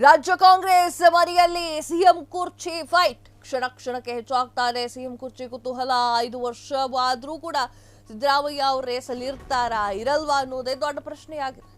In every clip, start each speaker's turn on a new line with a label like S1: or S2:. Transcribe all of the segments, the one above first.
S1: ರಾಜ್ಯ ಕಾಂಗ್ರೆಸ್ ಮನೆಯಲ್ಲಿ ಸಿಎಂ ಕುರ್ಚಿ ಫೈಟ್ ಕ್ಷಣ ಕ್ಷಣಕ್ಕೆ ಹೆಚ್ಚಾಗ್ತಾ ಇದೆ ಸಿಎಂ ಕುರ್ಚಿ ಕುತೂಹಲ 5 ವರ್ಷವಾದರೂ ಕೂಡ ಸಿದ್ದರಾಮಯ್ಯ ಅವರು ರೇಸಲ್ಲಿ ಇರ್ತಾರಾ ಇರಲ್ವಾ ಅನ್ನೋದೇ ದೊಡ್ಡ ಪ್ರಶ್ನೆಯಾಗಿದೆ.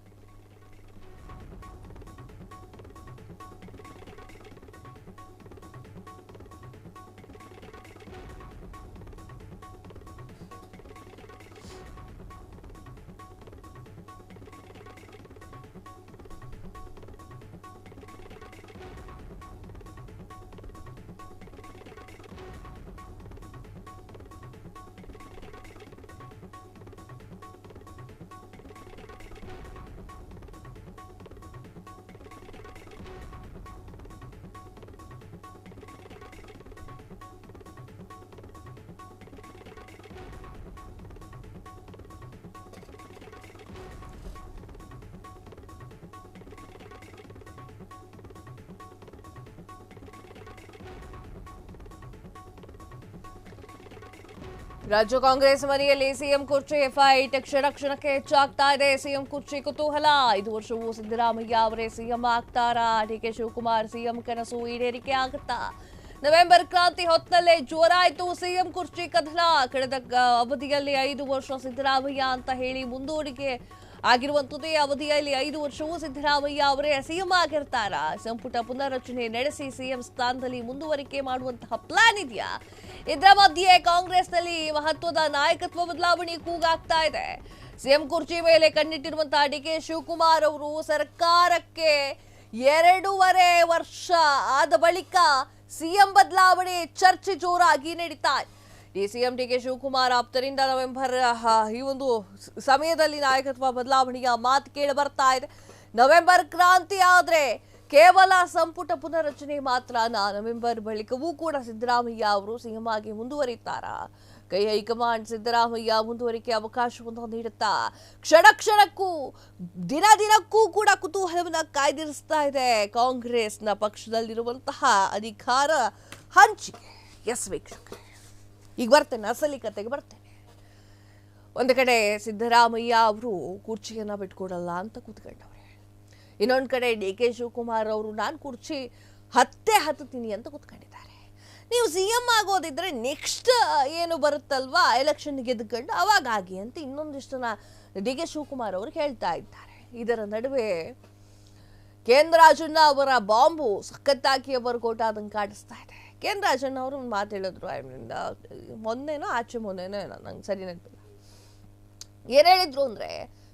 S1: ರಾಜ್ಯ ಕಾಂಗ್ರೆಸ್ ಮನೆಯಲ್ಲಿ ಸಿಎಂ ಕುರ್ಚಿ ಫೈಟ್ ಕ್ಷಣ ಕ್ಷಣಕ್ಕೆ ಹೆಚ್ಚಾಗ್ತಾ ಇದೆ ಸಿಎಂ ಕುರ್ಚಿ ಕುತೂಹಲ 5 ವರ್ಷವೂ ಸಿದ್ದರಾಮಯ್ಯ ಅವರೇ ಸಿಎಂ ಆಗ್ತಾರಾ ಡಿಕೆ ಶಿವಕುಮಾರ್ ಸಿಎಂ ಕನಸು ಈಡೇರಿಕೆ ಆಗುತ್ತಾ ನವೆಂಬರ್ ಕ್ರಾಂತಿ ಹೊತ್ತಲ್ಲೇ ಜೋರಾಯಿತು ಸಿಎಂ ಕುರ್ಚಿ ಕದಲ ಕಳೆದ ಅವಧಿಯಲ್ಲಿ 5 ವರ್ಷ ಸಿದ್ದರಾಮಯ್ಯ ಅಂತ ಹೇಳಿ ಮುಂದೂಡಿಕೆ ಆಗಿರುವಂತದೇ ಅವಧಿಯಲ್ಲಿ 5 ವರ್ಷವೂ ಸಿದ್ದರಾಮಯ್ಯ ಅವರೇ ಸಿಎಂ ಆಗಿರ್ತಾರಾ ಸಂಪುಟ ಪುನರ್ರಚನೆ ನಡೆಸಿ ಸಿಎಂ ಸ್ಥಾನದಲ್ಲಿ ಮುಂದುವರಿಕೆ ಮಾಡುವಂತಹ ಪ್ಲಾನ್ ಇದೆಯಾ ಇದರ ಮಧ್ಯೆ ಕಾಂಗ್ರೆಸ್ನಲ್ಲಿ ಮಹತ್ವದ ನಾಯಕತ್ವ ಬದಲಾವಣೆ ಕೂಗಾಗ್ತಾ ಇದೆ ಸಿಎಂ ಕುರ್ಚಿ ಮೇಲೆ ಕಣ್ಣಿಟ್ಟಿರುವಂತಹ ಡಿಕೆ ಶಿವಕುಮಾರ್ ಅವರು ಸರ್ಕಾರಕ್ಕೆ 2.5 ವರ್ಷ ಆದ ಬಳಿಕ ಸಿಎಂ ಬದಲಾವಣೆ ಚರ್ಚೆ ಜೋರಾಗಿ ನಡೀತಾ ಇದೆ ಡಿಸಿಎಂ ಡಿಕೆ ಶಿವಕುಮಾರ್ ಆಪ್ತರಿಂದ ನವೆಂಬರ್ ಈ ಒಂದು ಸಮಯದಲ್ಲಿ ನಾಯಕತ್ವ ಬದಲಾವಣೆಯ ಮಾತು ಕೇಳಿ ಬರ್ತಾ ಇದೆ ನವೆಂಬರ್ ಕ್ರಾಂತಿ ಆದ್ರೆ ಕೇವಲ ಸಂಪುಟ ಪುನರ್ರಚನೆ ಮಾತ್ರ ನವೆಂಬರ್ ಬಳಿಕವೂ ಕೂಡ ಸಿದ್ದರಾಮಯ್ಯ ಅವರು ಸಿಎಂ ಆಗಿ ಮುಂದುವರಿತಾರಾ ಕೈ ಹೈಕಮಾಂಡ್ ಸಿದ್ದರಾಮಯ್ಯ ಮುಂದುವರಿಕೆ ಅವಕಾಶವನ್ನು ನೀಡುತ್ತಾ ಕ್ಷಣ ಕ್ಷಣಕ್ಕೂ ದಿನ ದಿನಕ್ಕೂ ಕೂಡ ಕುತೂಹಲವನ್ನ ಕಾಯ್ದಿರಿಸ್ತಾ ಇದೆ ಕಾಂಗ್ರೆಸ್ನ ಪಕ್ಷದಲ್ಲಿರುವಂತಹ ಅಧಿಕಾರ ಹಂಚಿಕೆ ಎಸ್ ವೀಕ್ಷಕರೇ ಈಗ ಬರ್ತೇನೆ ಅಸಲಿ ಕತೆಗೆ ಬರ್ತೇನೆ ಒಂದು ಕಡೆ ಸಿದ್ದರಾಮಯ್ಯ ಅವರು ಕುರ್ಚಿಯನ್ನ ಬಿಟ್ಕೊಡಲ್ಲ ಅಂತ ಕೂತ್ಕೊಂಡವ್ರೆ ಇನ್ನೊಂದು ಕಡೆ ಡಿ ಕೆ ಶಿವಕುಮಾರ್ ಅವರು ನಾನು ಕುರ್ಚಿ ಹತ್ತೀನಿ ಅಂತ ಕೂತ್ಕೊಂಡಿದ್ದಾರೆ ನೀವು ಸಿಎಂ ಆಗೋದಿದ್ರೆ ನೆಕ್ಸ್ಟ್ ಏನು ಬರುತ್ತಲ್ವಾ ಎಲೆಕ್ಷನ್ ಗೆದ್ದುಕೊಂಡು ಅವಾಗ ಆಗಿ ಅಂತ ಇನ್ನೊಂದಿಷ್ಟನ್ನ ಡಿ ಕೆ ಶಿವಕುಮಾರ್ ಅವರು ಹೇಳ್ತಾ ಇದ್ದಾರೆ ಇದರ ನಡುವೆ ಕೇಂದ್ರಾಜಣ್ಣ ಅವರ ಬಾಂಬು ಸಖತ್ತಾಗಿ ಅವರು ಕೋಟಾದಂಗೆ ಕಾಣಿಸ್ತಾ ಇದೆ ಕೇಂದ್ರಾಜಣ್ಣ ಅವರು ಒಂದು ಮಾತು ಹೇಳಿದ್ರು ಮೊನ್ನೆನೋ ಆಚೆ ಮೊನ್ನೆನೋ ನಂಗೆ ಸರಿ ನೆನಪಿಲ್ಲ ಏನ್ ಹೇಳಿದ್ರು ಅಂದ್ರೆ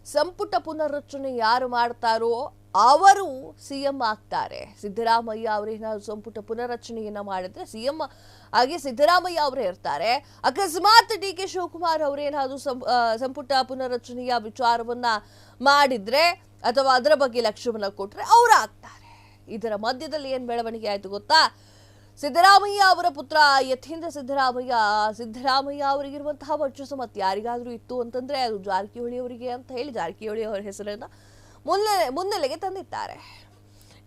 S1: ಸಂಪುಟ ಪುನರ್ರಚನೆ ಯಾರು ಮಾಡ್ತಾರೋ ಅವರು ಸಿಎಂ ಆಗ್ತಾರೆ ಸಿದ್ದರಾಮಯ್ಯ ಅವರೇನಾದ್ರು ಸಂಪುಟ ಪುನರ್ರಚನೆಯನ್ನ ಮಾಡಿದ್ರೆ ಸಿಎಂ ಆಗಿ ಸಿದ್ದರಾಮಯ್ಯ ಅವರೇ ಇರ್ತಾರೆ ಅಕಸ್ಮಾತ್ ಡಿ ಕೆ ಶಿವಕುಮಾರ್ ಅವರೇನಾದ್ರು ಸಂಪುಟ ಪುನರ್ರಚನೆಯ ವಿಚಾರವನ್ನ ಮಾಡಿದ್ರೆ ಅಥವಾ ಅದರ ಬಗ್ಗೆ ಲಕ್ಷ್ಯವನ್ನ ಕೊಟ್ರೆ ಅವ್ರು ಆಗ್ತಾರೆ ಇದರ ಮಧ್ಯದಲ್ಲಿ ಏನ್ ಬೆಳವಣಿಗೆ ಆಯ್ತು ಗೊತ್ತಾ ಸಿದ್ದರಾಮಯ್ಯ ಅವರ ಪುತ್ರ ಯತೀಂದ್ರ ಸಿದ್ದರಾಮಯ್ಯ ಅವರಿಗಿರುವಂತಹ ವರ್ಚಸ್ಸು ಮತ್ತೆ ಯಾರಿಗಾದ್ರೂ ಇತ್ತು ಅಂತಂದ್ರೆ ಅದು ಜಾರಕಿಹೊಳಿ ಅವರಿಗೆ ಅಂತ ಹೇಳಿ ಜಾರಕಿಹೊಳಿ ಅವರ ಹೆಸರನ್ನ ಮುನ್ನೆಲೆಗೆ ತಂದಿದ್ದಾರೆ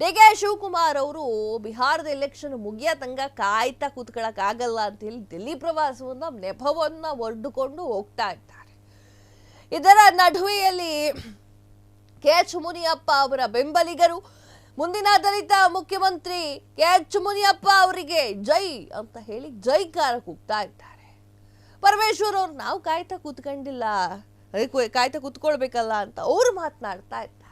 S1: ಡಿ ಕೆ ಶಿವಕುಮಾರ್ ಅವರು ಬಿಹಾರದ ಎಲೆಕ್ಷನ್ ಮುಗಿಯ ತನಕ ಕಾಯ್ತಾ ಕೂತ್ಕೊಳ್ಳಕ್ ಆಗಲ್ಲ ಅಂತ ಹೇಳಿ ದಿಲ್ಲಿ ಪ್ರವಾಸವನ್ನ ನೆಪವನ್ನ ಒಡ್ಡುಕೊಂಡು ಹೋಗ್ತಾ ಇದ್ದಾರೆ ಇದರ ನಡುವೆಯಲ್ಲಿ ಕೆಎಚ್ ಮುನಿಯಪ್ಪ ಅವರ ಬೆಂಬಲಿಗರು ಮುಂದಿನ ದಲಿತ ಮುಖ್ಯಮಂತ್ರಿ ಕೆಎಚ್ ಮುನಿಯಪ್ಪ ಅವರಿಗೆ ಜೈ ಅಂತ ಹೇಳಿ ಜೈಕಾರ ಕೂಗ್ತಾ ಇದ್ದಾರೆ ಪರಮೇಶ್ವರ್ ಅವ್ರು ನಾವು ಕಾಯ್ತಾ ಕೂತ್ಕೊಂಡಿಲ್ಲ ಕಾಯ್ತಾ ಕೂತ್ಕೊಳ್ಬೇಕಲ್ಲ ಅಂತ ಅವರು ಮಾತನಾಡ್ತಾ ಇದ್ದಾರೆ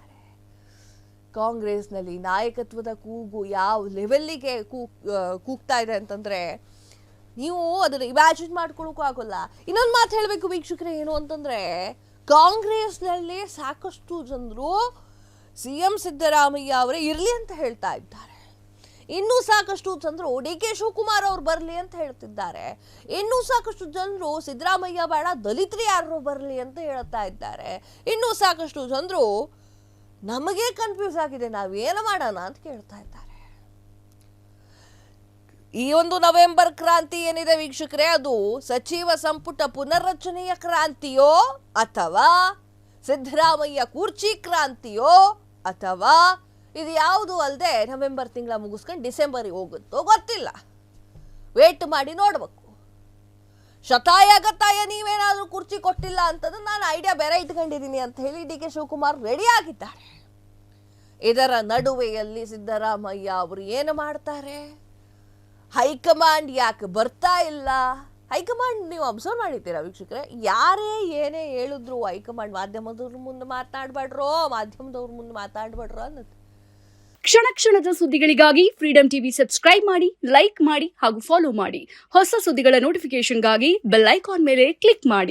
S1: ಕಾಂಗ್ರೆಸ್ನಲ್ಲಿ ನಾಯಕತ್ವದ ಕೂಗು ಯಾವ ಲೆವೆಲ್ಲಿಗೆ ಕೂಗ್ತಾ ಇದೆ ಅಂತಂದ್ರೆ ನೀವು ಅದನ್ನ ಇಮ್ಯಾಜಿನ್ ಮಾಡ್ಕೊಳಕ್ಕೂ ಆಗೋಲ್ಲ ಇನ್ನೊಂದು ಮಾತು ಹೇಳ್ಬೇಕು ವೀಕ್ಷಕರೇ ಏನು ಅಂತಂದ್ರೆ ಕಾಂಗ್ರೆಸ್ನಲ್ಲಿ ಸಾಕಷ್ಟು ಜನರು ಸಿಎಂ ಸಿದ್ದರಾಮಯ್ಯ ಅವರೇ ಇರ್ಲಿ ಅಂತ ಹೇಳ್ತಾ ಇದ್ದಾರೆ ಇನ್ನೂ ಸಾಕಷ್ಟು ಜನರು ಡಿ ಕೆ ಶಿವಕುಮಾರ್ ಅವ್ರು ಬರ್ಲಿ ಅಂತ ಹೇಳ್ತಿದ್ದಾರೆ ಇನ್ನೂ ಸಾಕಷ್ಟು ಜನರು ಸಿದ್ದರಾಮಯ್ಯ ಬೇಡ ದಲಿತರು ಯಾರು ಬರ್ಲಿ ಅಂತ ಹೇಳ್ತಾ ಇದ್ದಾರೆ ಇನ್ನೂ ಸಾಕಷ್ಟು ಜನರು ನಮಗೆ ಕನ್ಫ್ಯೂಸ್ ಆಗಿದೆ ನಾವೇನು ಮಾಡೋಣ ಅಂತ ಕೇಳ್ತಾ ಇದ್ದಾರೆ ಈ ಒಂದು ನವೆಂಬರ್ ಕ್ರಾಂತಿ ಏನಿದೆ ವೀಕ್ಷಕರೇ ಅದು ಸಚಿವ ಸಂಪುಟ ಪುನರ್ರಚನೆಯ ಕ್ರಾಂತಿಯೋ ಅಥವಾ ಸಿದ್ದರಾಮಯ್ಯ ಕುರ್ಚಿ ಕ್ರಾಂತಿಯೋ ಅಥವಾ ಇದು ಯಾವುದು ಅಲ್ಲದೆ ನವೆಂಬರ್ ತಿಂಗಳ ಮುಗಿಸ್ಕೊಂಡು ಡಿಸೆಂಬರ್ಗೆ ಹೋಗುತ್ತೋ ಗೊತ್ತಿಲ್ಲ ವೇಟ್ ಮಾಡಿ ನೋಡ್ಬೇಕು ಶತಾಯ ನೀವೇನಾದ್ರೂ ಕುರ್ಚಿ ಕೊಟ್ಟಿಲ್ಲ ಅಂತಂದ್ರೆ ನಾನು ಐಡಿಯಾ ಬೇರೆ ಇಟ್ಕೊಂಡಿದ್ದೀನಿ ಅಂತ ಹೇಳಿ ಡಿ ಕೆ ಶಿವಕುಮಾರ್ ರೆಡಿ ಆಗಿದ್ದಾರೆ ಇದರ ನಡುವೆಯಲ್ಲಿ ಸಿದ್ದರಾಮಯ್ಯ ಅವರು ಏನು ಮಾಡ್ತಾರೆ? ಹೈಕಮಾಂಡ್ ಯಾಕೆ ಬರ್ತಾ ಇಲ್ಲ? ಹೈಕಮಾಂಡ್ ನೀವು ಅಬ್ಸರ್ವ್ ಮಾಡಿದ್ದೀರಾ ವೀಕ್ಷಕರೇ? ಯಾರೇ ಏನೇ ಹೇಳಿದ್ರು ಹೈಕಮಾಂಡ್ ಮಾಧ್ಯಮದವ್ರ ಮುಂದೆ ಮಾತಾಡ್ಬೇಡ್ರೋ ಅನ್ನತ್ತೆ.
S2: ಕ್ಷಣ ಕ್ಷಣದ ಸುದ್ದಿಗಳಿಗಾಗಿ ಫ್ರೀಡಂ ಟಿವಿ ಸಬ್ಸ್ಕ್ರೈಬ್ ಮಾಡಿ, ಲೈಕ್ ಮಾಡಿ ಹಾಗೂ ಫಾಲೋ ಮಾಡಿ. ಹೊಸ ಸುದ್ದಿಗಳ ನೋಟಿಫಿಕೇಶನ್ಗಾಗಿ ಬೆಲ್ ಐಕಾನ್ ಮೇಲೆ ಕ್ಲಿಕ್ ಮಾಡಿ.